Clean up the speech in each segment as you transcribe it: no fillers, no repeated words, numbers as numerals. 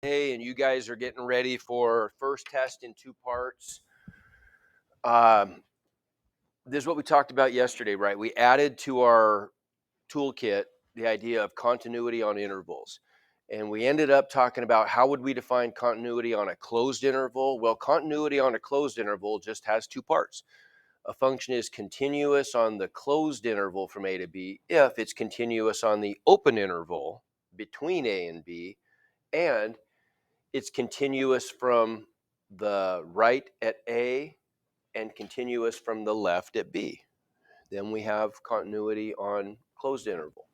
Hey, and you guys are getting ready for first test in 2 parts. Um, this is what we talked about yesterday, right? We added to our toolkit the idea of continuity on intervals. And we ended up talking about how would we define continuity on a closed interval? Well, continuity on a closed interval just has 2 parts. A function is continuous on the closed interval from a to b if it's continuous on the open interval between a and b, and it's continuous from the right at A and continuous from the left at B. Then we have continuity on closed interval.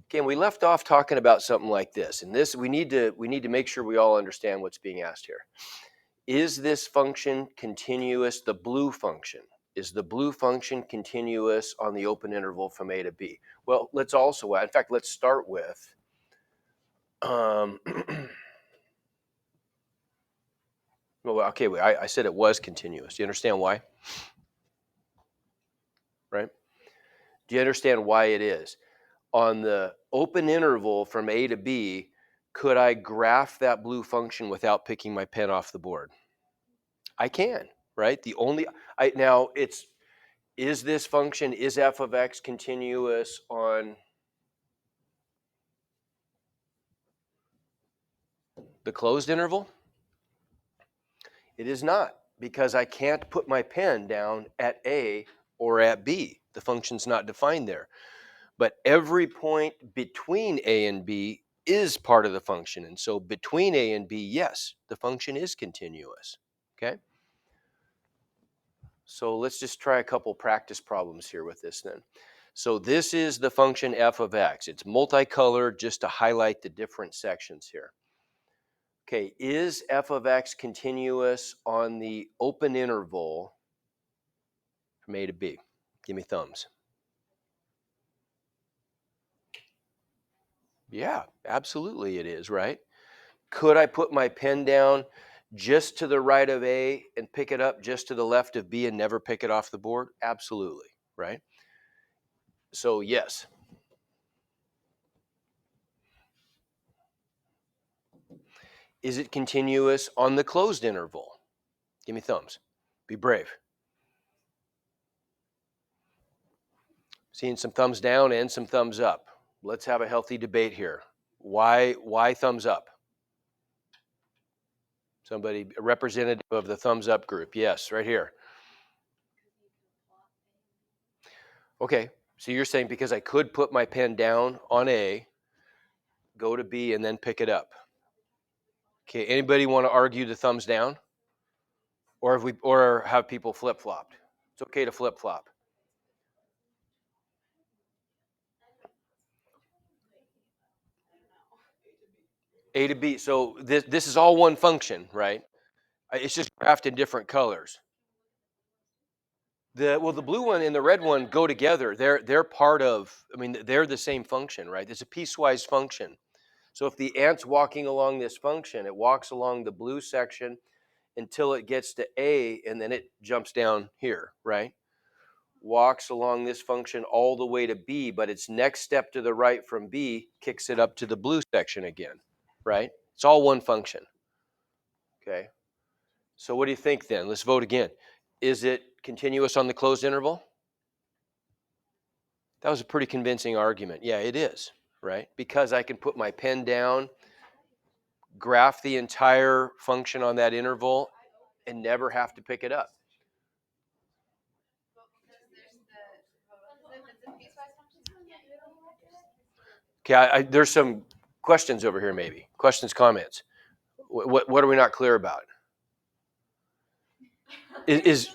Okay, and we left off talking about something like this. And this we need to make sure we all understand what's being asked here. Is this function continuous, the blue function? Is the blue function continuous on the open interval from A to B? Well, let's also add, in fact, let's start with well, okay, I said it was continuous. Do you understand why? Right? Do you understand why it is? On the open interval from A to B, could I graph that blue function without picking my pen off the board? I can, right? Is this function, is f of x continuous on the closed interval? It is not, because I can't put my pen down at A or at B. The function's not defined there. But every point between A and B is part of the function. And so between A and B, yes, the function is continuous. Okay? So let's just try a couple practice problems here with this then. So this is the function f of x. It's multicolored just to highlight the different sections here. Okay, is f of x continuous on the open interval from A to B? Give me thumbs. Yeah, absolutely it is, right? Could I put my pen down just to the right of A and pick it up just to the left of B and never pick it off the board? Absolutely, right? So yes. Is it continuous on the closed interval? Give me thumbs. Be brave. Seeing some thumbs down and some thumbs up. Let's have a healthy debate here. Why thumbs up? Somebody, a representative of the thumbs up group. Yes, right here. Okay, so you're saying because I could put my pen down on A, go to B, and then pick it up. Okay, anybody want to argue the thumbs down? Or have people flip-flopped? It's okay to flip-flop. A to B. So this is all one function, right? It's just graphed in different colors. The blue one and the red one go together. They're part of, I mean, they're the same function, right? It's a piecewise function. So if the ant's walking along this function, it walks along the blue section until it gets to A, and then it jumps down here, right? Walks along this function all the way to B, but its next step to the right from B kicks it up to the blue section again, right? It's all one function. Okay. So what do you think then? Let's vote again. Is it continuous on the closed interval? That was a pretty convincing argument. Yeah, it is, right? Because I can put my pen down, graph the entire function on that interval, and never have to pick it up. Okay, there's some questions over here maybe. Questions, comments. What are we not clear about? Is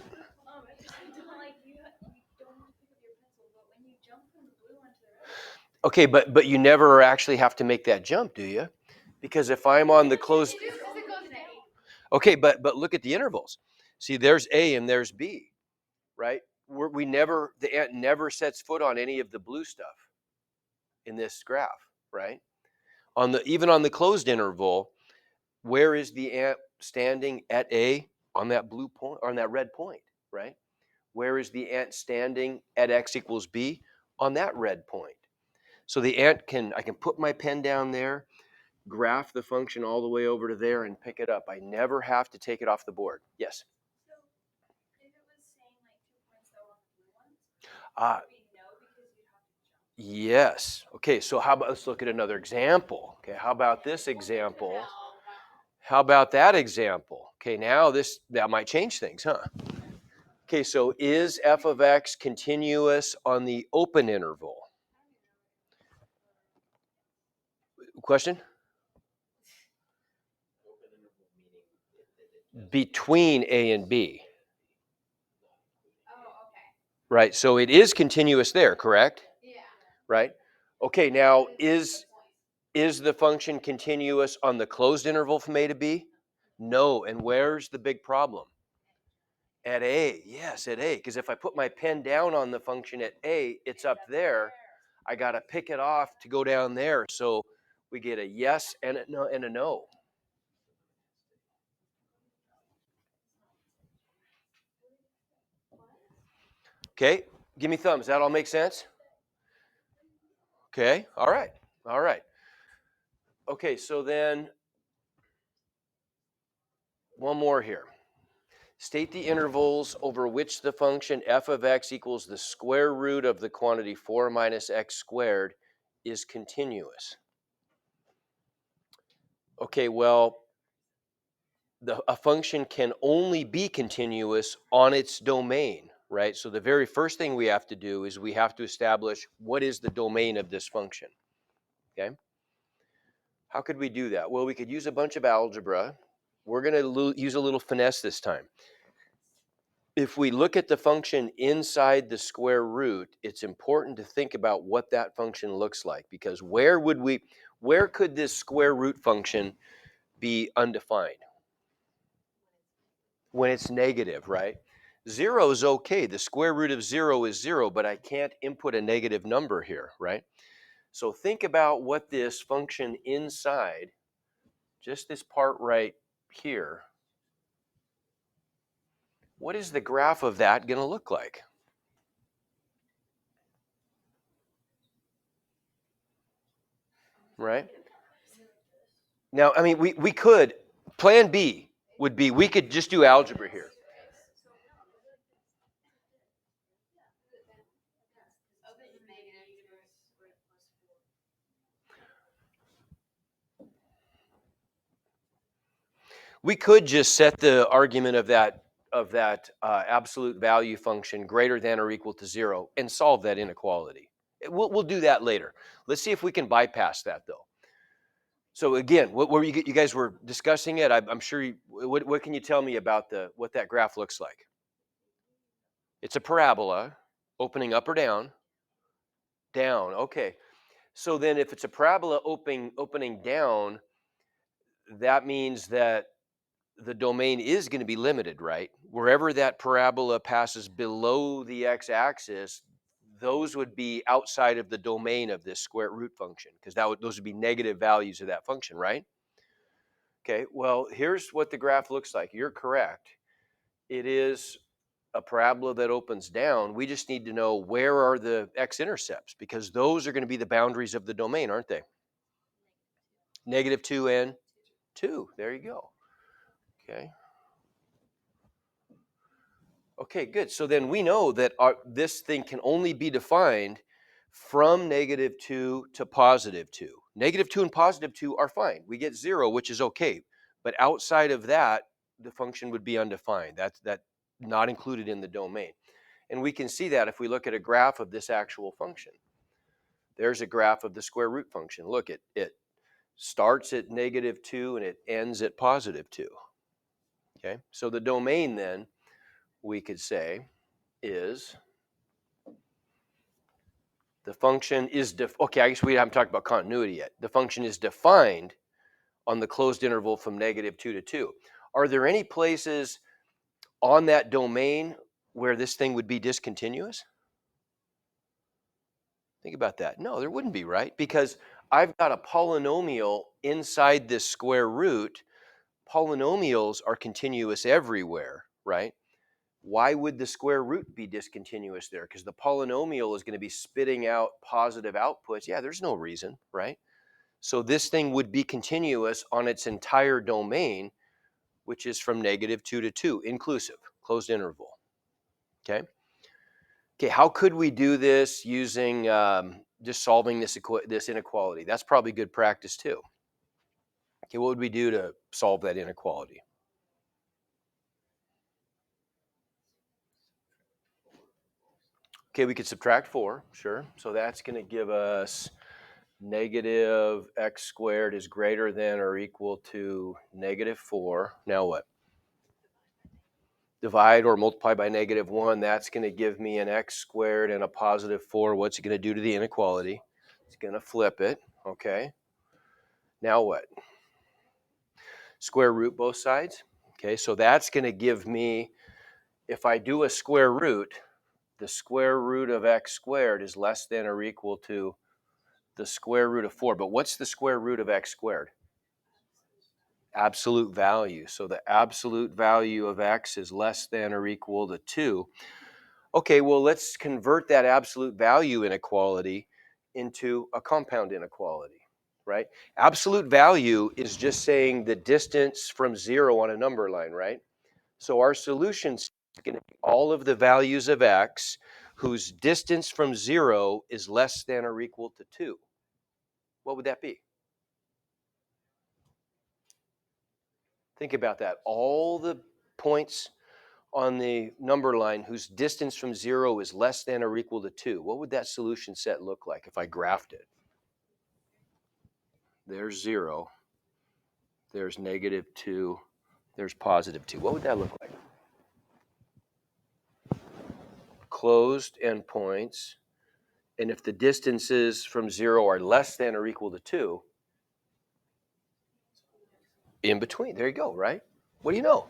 okay, but you never actually have to make that jump, do you? Because if I'm on the closed, okay, but look at the intervals. See, there's A and there's B, right? The ant never sets foot on any of the blue stuff in this graph, right? Even on the closed interval, where is the ant standing at A on that blue point, or on that red point, right? Where is the ant standing at x equals B? On that red point. So the ant I can put my pen down there, graph the function all the way over to there and pick it up. I never have to take it off the board. Yes? So if it was saying like 2 points though on the blue ones, Ah, we know because you'd have to jump. yes. Okay, so how about, let's look at another example. Okay, how about this example? How about that example? Okay, now that might change things, huh? Okay, so is f of x continuous on the open interval? Question? Between A and B. Oh, okay. Right, so it is continuous there, correct? Yeah. Right? Okay, now is the function continuous on the closed interval from A to B? No, and where's the big problem? At A, yes, at A, because if I put my pen down on the function at A, it's up there. I got to pick it off to go down there. So we get a yes and a no and a no. Okay, give me thumbs. That all make sense? Okay, all right, all right. Okay, so then one more here. State the intervals over which the function f of x equals the square root of the quantity 4 minus x squared is continuous. Okay, well, a function can only be continuous on its domain, right? So the very first thing we have to do is we have to establish what is the domain of this function, okay? How could we do that? Well, we could use a bunch of algebra. We're going to use a little finesse this time. If we look at the function inside the square root, it's important to think about what that function looks like, because where could this square root function be undefined? When it's negative, right? 0 is okay. The square root of 0 is 0, but I can't input a negative number here, right? So think about what this function inside, just this part right here, what is the graph of that going to look like? Right? Now, I mean, we could, plan B would be, we could just do algebra here. We could just set the argument of that absolute value function greater than or equal to 0 and solve that inequality. We'll do that later. Let's see if we can bypass that though. So again, what were you guys were discussing it? I'm sure. What can you tell me about what that graph looks like? It's a parabola, opening up or down. Down. Okay. So then, if it's a parabola opening down, that means that the domain is going to be limited, right? Wherever that parabola passes below the x-axis, those would be outside of the domain of this square root function, because those would be negative values of that function, right? Okay, well, here's what the graph looks like. You're correct. It is a parabola that opens down. We just need to know where are the x-intercepts, because those are going to be the boundaries of the domain, aren't they? -2 and 2. There you go. Okay. Okay, good. So then we know that this thing can only be defined from -2 to +2. -2 and +2 are fine. We get 0, which is okay. But outside of that, the function would be undefined. That's not included in the domain. And we can see that if we look at a graph of this actual function. There's a graph of the square root function. Look, it starts at -2 and it ends at +2. Okay, so the domain then, we could say, is the function is okay, I guess we haven't talked about continuity yet. The function is defined on the closed interval from -2 to 2. Are there any places on that domain where this thing would be discontinuous? Think about that. No, there wouldn't be, right? Because I've got a polynomial inside this square root. Polynomials are continuous everywhere, right? Why would the square root be discontinuous there? Because the polynomial is going to be spitting out positive outputs. Yeah, there's no reason, right? So this thing would be continuous on its entire domain, which is from -2 to 2, inclusive, closed interval. Okay. Okay, how could we do this using just solving this inequality? That's probably good practice too. Okay, what would we do to solve that inequality? Okay, we could subtract 4, sure. So that's going to give us negative x squared is greater than or equal to -4. Now what? Divide or multiply by -1. That's going to give me an x squared and a +4. What's it going to do to the inequality? It's going to flip it, okay? Now what? Square root both sides. Okay, so that's going to give me, if I do a square root, the square root of x squared is less than or equal to the square root of 4. But what's the square root of x squared? Absolute value. So the absolute value of x is less than or equal to 2. Okay, well, let's convert that absolute value inequality into a compound inequality, right? Absolute value is just saying the distance from 0 on a number line, right? So our solution is going to be all of the values of x whose distance from 0 is less than or equal to 2. What would that be? Think about that. All the points on the number line whose distance from 0 is less than or equal to 2. What would that solution set look like if I graphed it? There's 0. There's -2. There's +2. What would that look like? Closed endpoints. And if the distances from 0 are less than or equal to 2, in between. There you go, right? What do you know?